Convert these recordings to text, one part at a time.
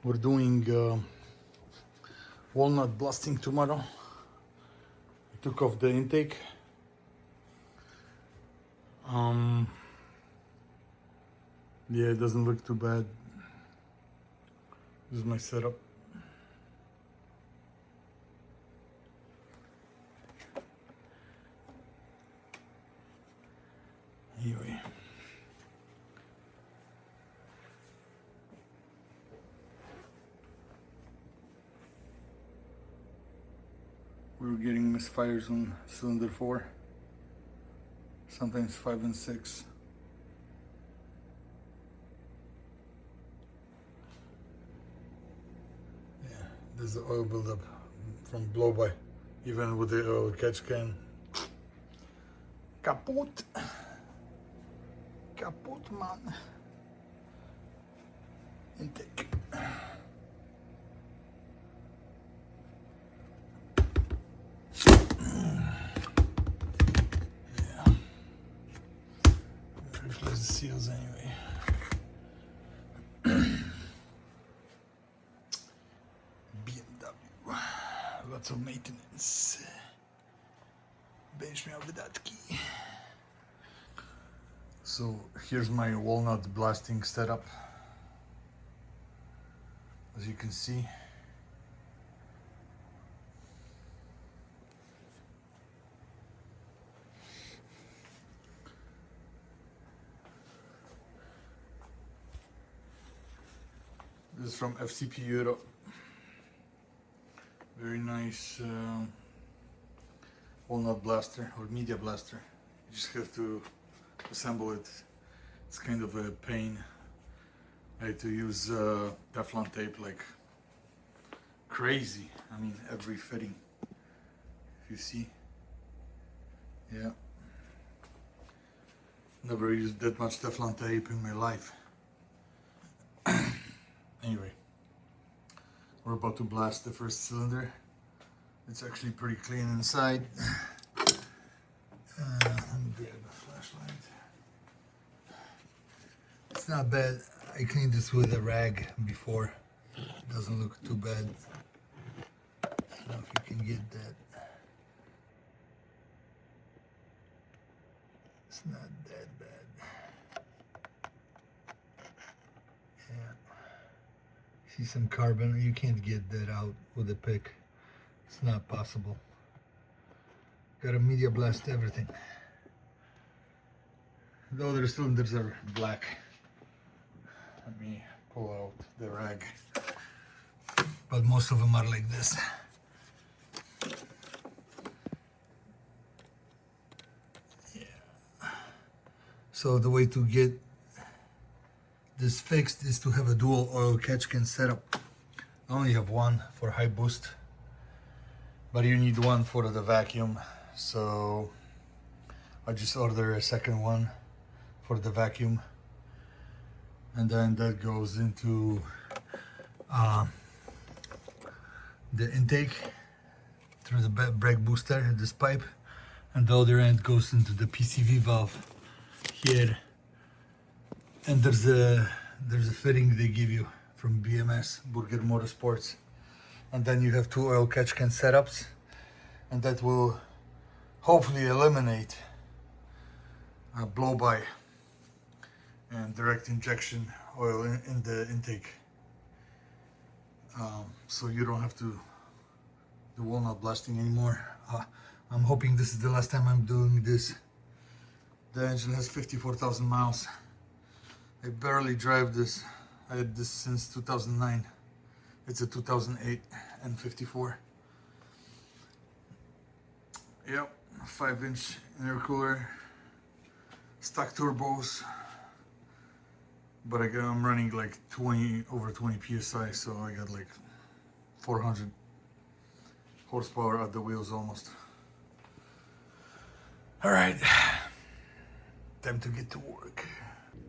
We're doing walnut blasting tomorrow. I took off the intake. Yeah, it doesn't look too bad. This is my setup. Anyway. We were getting misfires on cylinder 4, sometimes 5 and 6. Yeah, there's the oil buildup from blow-by, even with the oil catch can. Kaput! Kaput, man! Intake. Replace the seals anyway. BMW, lots of maintenance. Będziesz miał wydatki. So here's my walnut blasting setup. As you can see, this is from FCP Europe. Very nice walnut blaster or media blaster. You just have to assemble it. It's kind of a pain. I had to use Teflon tape like crazy. I mean, every fitting. If you see, yeah. Never used that much Teflon tape in my life. Anyway, we're about to blast the first cylinder. It's actually pretty clean inside. Let me grab a flashlight. It's not bad. I cleaned this with a rag before. It doesn't look too bad. I don't know if you can get that. It's not that bad. Yeah. See some carbon. You can't get that out with a pick. It's not possible. Gotta media blast everything. The other cylinders are black. Let me pull out the rag. But most of them are like this. Yeah. So the way to get this fixed is to have a dual oil catch can setup. I only have one for high boost, but you need one for the vacuum. So I just order a second one for the vacuum, and then that goes into the intake through the brake booster, this pipe, and the other end goes into the PCV valve here. And there's a fitting they give you from BMS, Burger Motorsports, and then you have two oil catch can setups, and that will hopefully eliminate blow-by and direct injection oil in the intake. So you don't have to do walnut blasting anymore. I'm hoping this is the last time I'm doing this. The engine has 54,000 miles. I barely drive this. I had this since 2009. It's a 2008 N54. Yep, 5-inch intercooler, stock turbos, but I'm running like over 20 psi, so I got like 400 horsepower at the wheels almost. All right, time to get to work.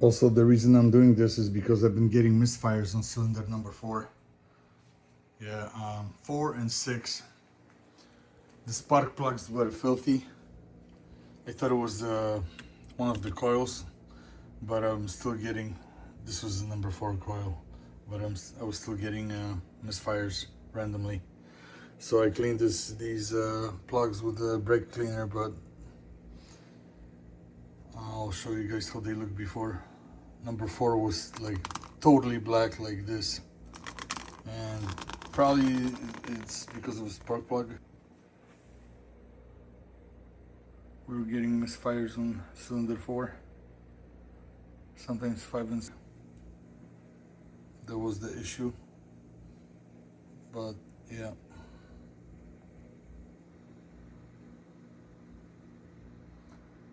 Also, the reason I'm doing this is because I've been getting misfires on cylinder number 4. Yeah, 4 and 6. The spark plugs were filthy. I thought it was one of the coils, but I'm still getting, this was the number 4 coil, but I was still getting misfires randomly. So I cleaned these plugs with the brake cleaner, but I'll show you guys how they look before. Number 4 was like totally black like this, and probably it's because of the spark plug. We were getting misfires on cylinder 4, sometimes 5 and 6. That was the issue, but yeah.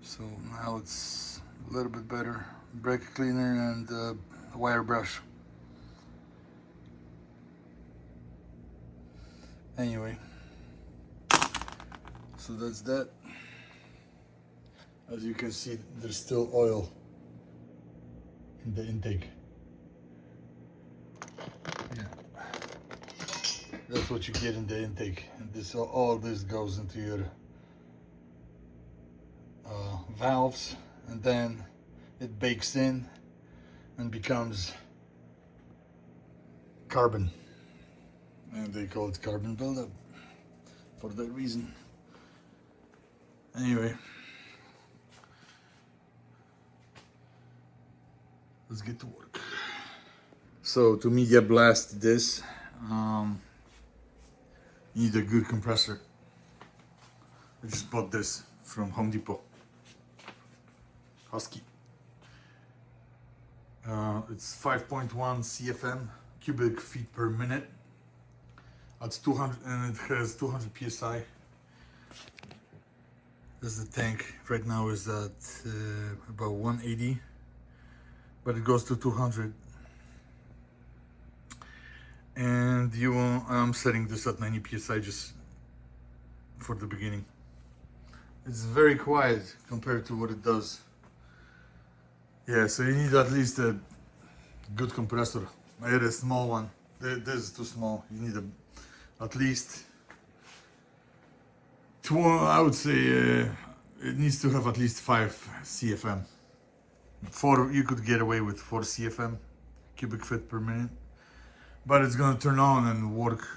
So now it's a little bit better. Brake cleaner and wire brush. Anyway, so that's that. As you can see, there's still oil in the intake. Yeah, that's what you get in the intake, and this all this goes into your valves, and then it bakes in and becomes carbon, and they call it carbon buildup for that reason. Anyway, let's get to work. So to media blast this, you need a good compressor. I just bought this from Home Depot. Husky. It's 5.1 CFM, cubic feet per minute. It's 200, and it has 200 psi. This is the tank. Right now is at about 180, but it goes to 200. And I'm setting this at 90 psi just for the beginning. It's very quiet compared to what it does. Yeah, so you need at least a good compressor. I had a small one. This is too small. You need at least two. I would say it needs to have at least 5 CFM. 4, you could get away with 4 CFM, cubic feet per minute. But it's gonna turn on and work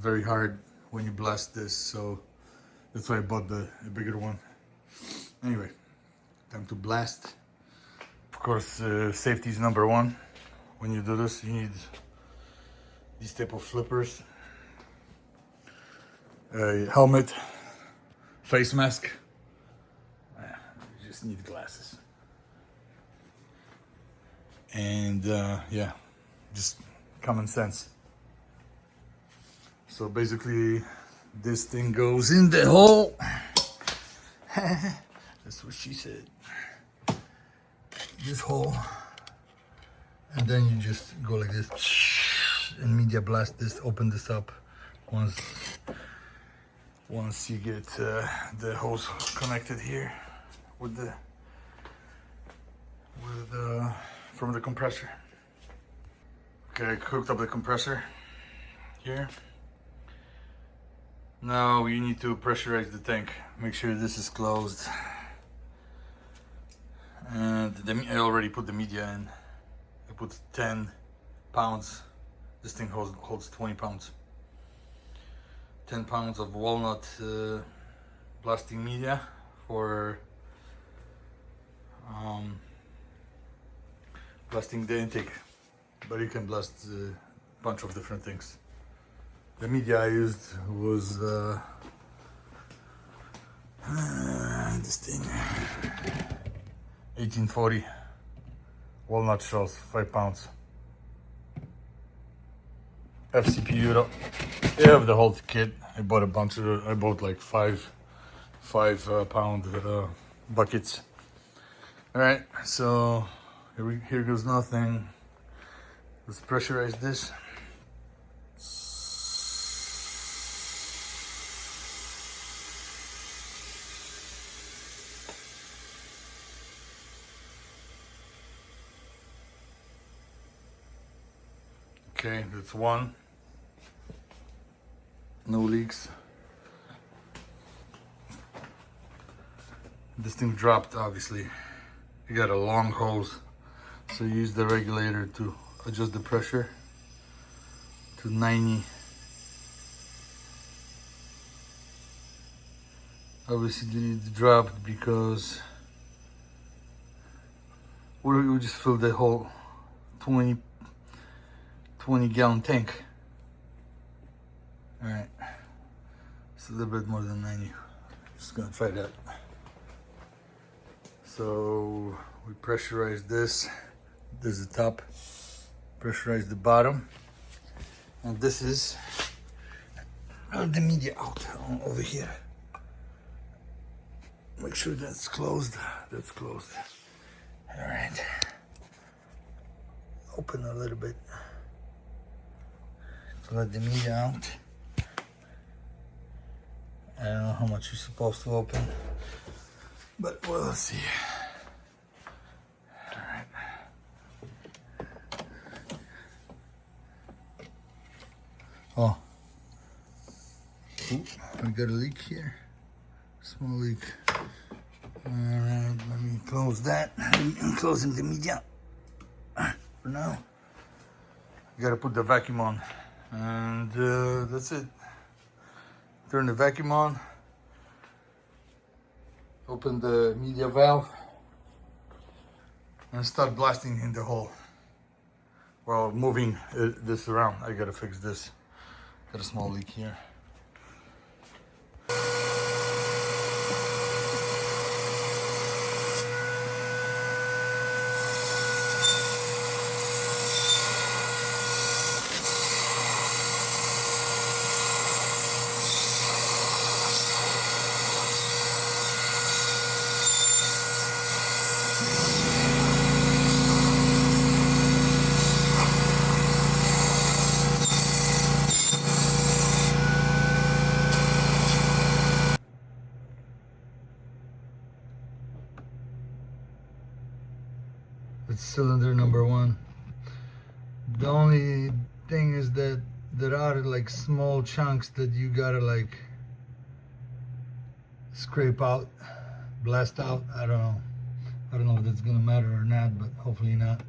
very hard when you blast this. So that's why I bought a bigger one. Anyway, time to blast. Of course, safety is number 1. When you do this, you need these type of flippers, a helmet, face mask. You just need glasses. And yeah, just common sense. So basically, this thing goes in the hole. That's what she said. This hole, and then you just go like this and media blast this, open this up once you get the hose connected here with from the compressor. Okay, I hooked up the compressor here. Now you need to pressurize the tank. Make sure this is closed. And I already put the media in. I put 10 pounds. This thing holds 20 pounds. 10 pounds of walnut blasting media for blasting the intake. But you can blast a bunch of different things. The media I used was this thing. 1840 walnut shells, 5 pounds. FCP Euro. They have the whole kit. I bought a bunch of. I bought like five pound buckets. All right, so here goes nothing. Let's pressurize this. Okay, that's one. No leaks. This thing dropped, obviously. You got a long hose, so you use the regulator to adjust the pressure. to 90. Obviously it dropped because we just filled the whole 20 gallon tank. All right, it's a little bit more than 90. Just gonna try that. So we pressurize this. This is the top. Pressurize the bottom, and this is the media out over here. Make sure that's closed. That's closed. All right. Open a little bit to let the media out. I don't know how much you're supposed to open, but we'll see. All right. Oh, ooh, we got a leak here. Small leak. All right, let me close that. I'm closing the media for now. You gotta put the vacuum on, and that's it. Turn the vacuum on. Open the media valve and start blasting in the hole while moving this around. I gotta fix this. Got a small leak here. It's cylinder number 1. The only thing is that there are like small chunks that you gotta like scrape out, blast out. I don't know if that's gonna matter or not, but hopefully not.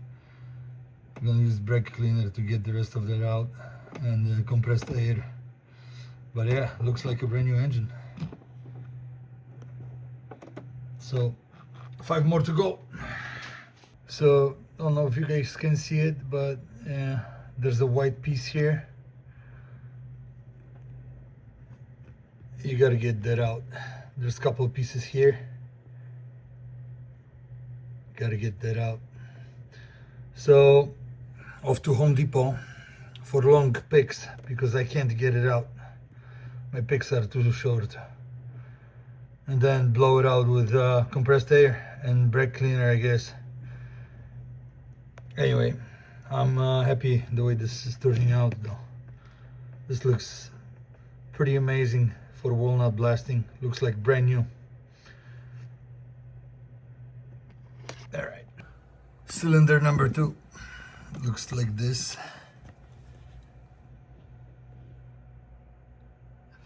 I'm gonna use brake cleaner to get the rest of that out, and the compressed air. But yeah, looks like a brand new engine. So 5 more to go. So I don't know if you guys can see it, but there's a white piece here. You gotta get that out. There's a couple of pieces here. Gotta get that out. So off to Home Depot for long picks because I can't get it out. My picks are too short. And then blow it out with compressed air and brake cleaner, I guess. Anyway, I'm happy the way this is turning out though. This looks pretty amazing for walnut blasting. Looks like brand new. All right. Cylinder number 2 looks like this.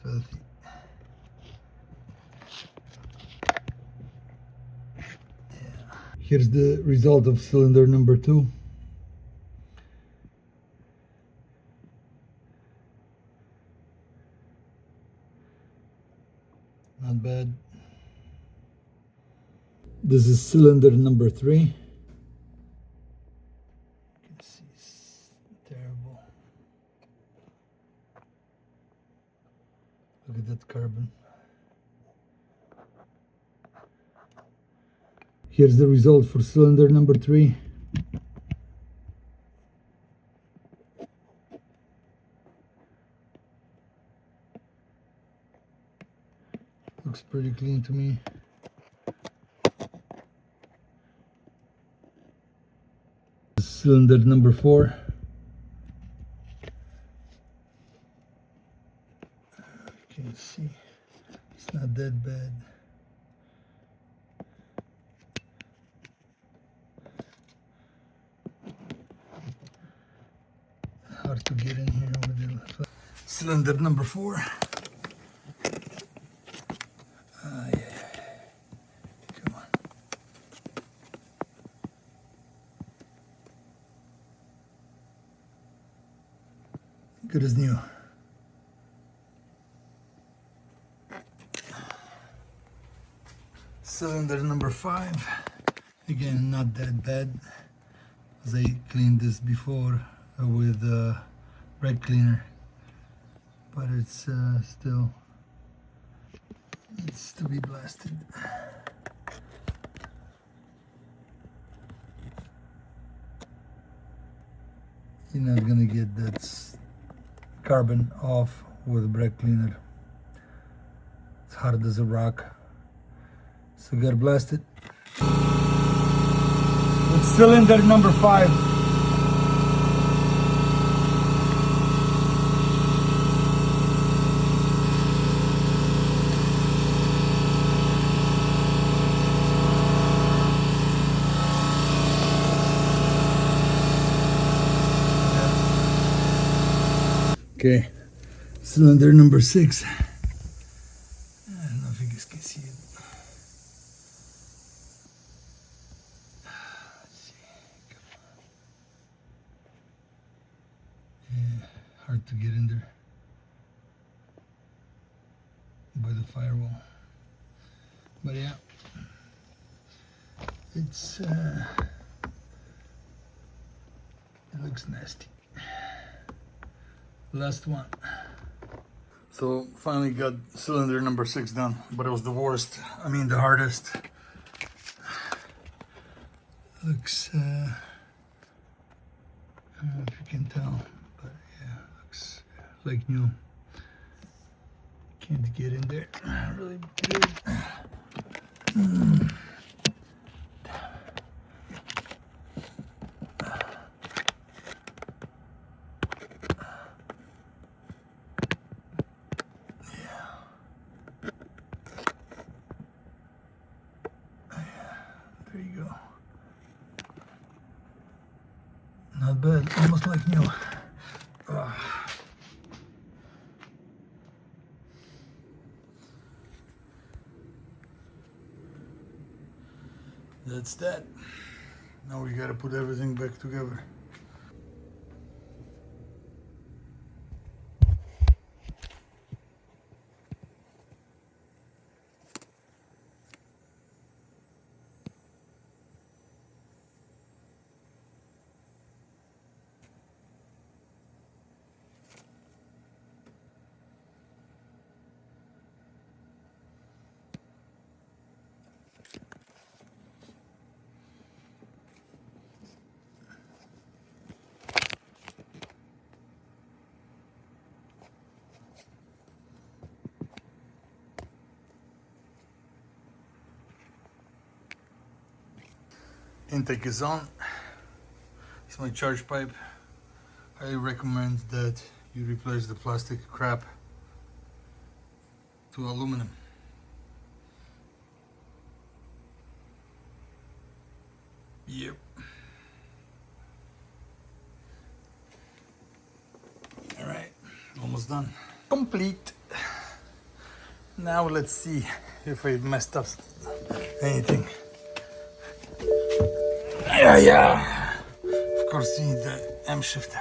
Filthy. Yeah. Here's the result of cylinder number 2. Not bad. This is cylinder number 3. You can see it's terrible. Look at that carbon. Here's the result for cylinder number 3. Looks pretty clean to me. Cylinder number 4. You can see it's not that bad. Hard to get in here with the cylinder number 4. Come on. good as new. Cylinder number 5, again not that bad, as I cleaned this before with brake cleaner, but it's still needs to be blasted. You're not gonna get that carbon off with brake cleaner. It's hard as a rock. So gotta blast it. With cylinder number 5. Okay, cylinder number 6. I don't know if you guys can see it. Let's see. Yeah, hard to get in there by the firewall. But yeah, it's it looks nasty. Last one. So finally got cylinder number 6 done, but it was the worst. I mean the hardest. Looks I don't know if you can tell, but yeah, looks like new. Can't get in there really good. There you go. Not bad, almost like new. That's that. Now we gotta put everything back together. Intake is on. It's my charge pipe. I recommend that you replace the plastic crap to aluminum. Yep. All right, almost done. Complete. Now let's see if I messed up anything. Yeah. Of course, you need the M shifter.